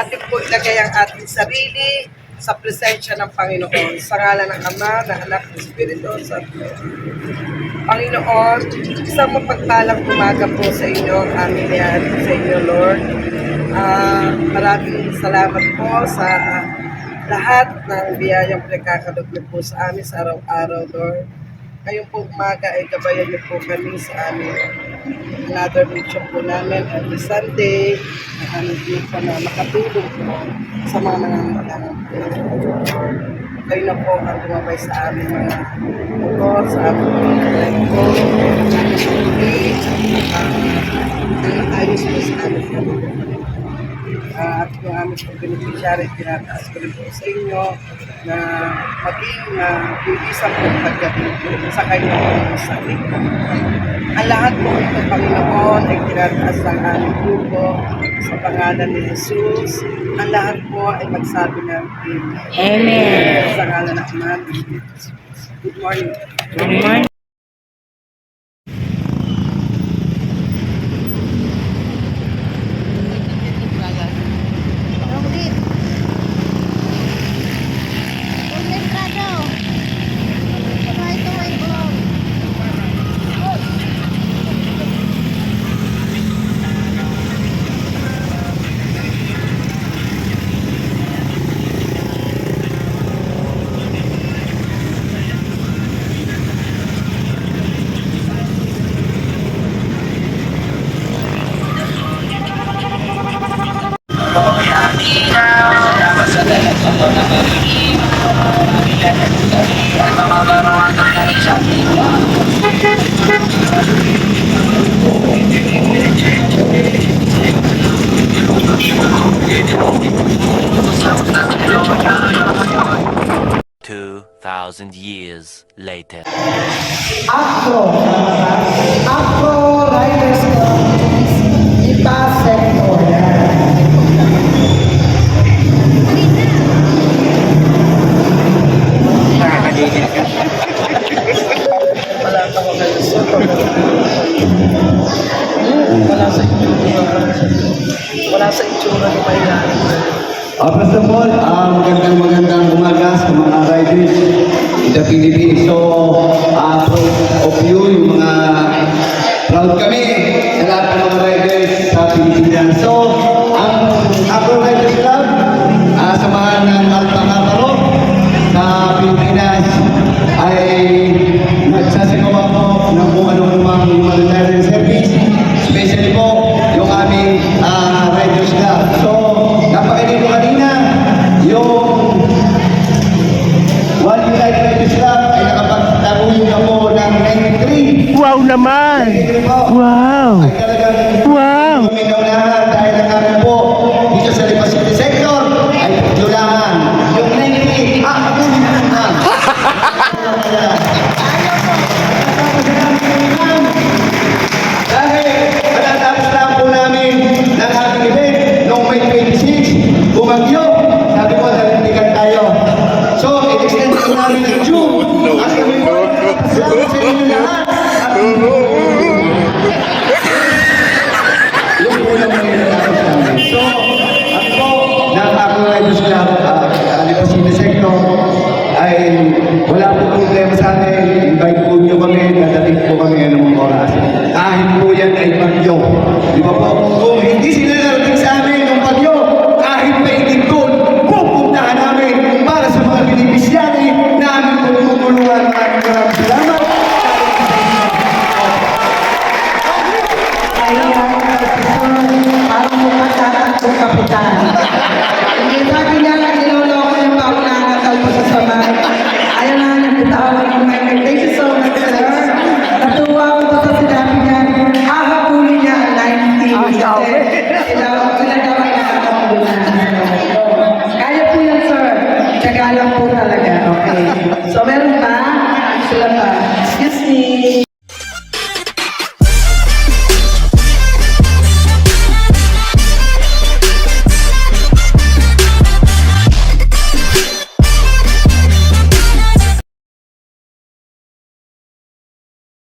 ating po ilagay ang ating sarili sa presensya ng Panginoon. Sa ngalan ng Ama, ng Anak, ng Espiritu Santo. Panginoon, isang mapagpalang umaga po sa inyo, ang aming niyari sa inyo, Lord. Maraming salamat po sa lahat ng biyayang pinagkakalob po sa amin sa araw-araw, Lord. Ngayong po umaga ay gabayan niyo po kami sa aming another mission po namin every Sunday. Nahanap niyo po na makatulong po sa mga nangangailangan po. Kayo na po ang lumabay sa aming mga motor, sa aming mga po. Ayos po sa aming mga at yung aming po beneficiary, tinataas ko rin po sa inyo na maging isang po pagdating sa kanyang sakit. Ang lahat po ito, Panginoon, ay tinataas ng aming grupo sa pangalan ni Jesus. Ang lahat po ay magsabi ng Amen. Sa ngalan ng Ama. Good morning. Good morning. Years later. Afro Riders Club, Ipa Sector. Wala ka mag-alusot. Wala sa itsura. Wala sa itsura ng mayroon. First of all, magandang umaga sa mga riders in the Philippines. So, proud of you, yung mga proud kami sa lahat ng mga riders sa Pilipinas. So, ang Afro Riders Club, samahan ng Alpangaparo sa Pilipinas ay nagsasagawa po ng kung anong humanitarian service, especially po yung aming Riders Club. So, napakainin ko kanina, yung One United Riders Club ay nakapagtaguyod na po ng 93. Wow naman! 93 po. Wow! Ay talagang Wow! uminaw lahat dahil ang amin po dito sa Lipa City Sector ay pagdulangan. Yung 93, ako na. Dahil matatapos lang po namin ng ating event noong May 26, bumagyo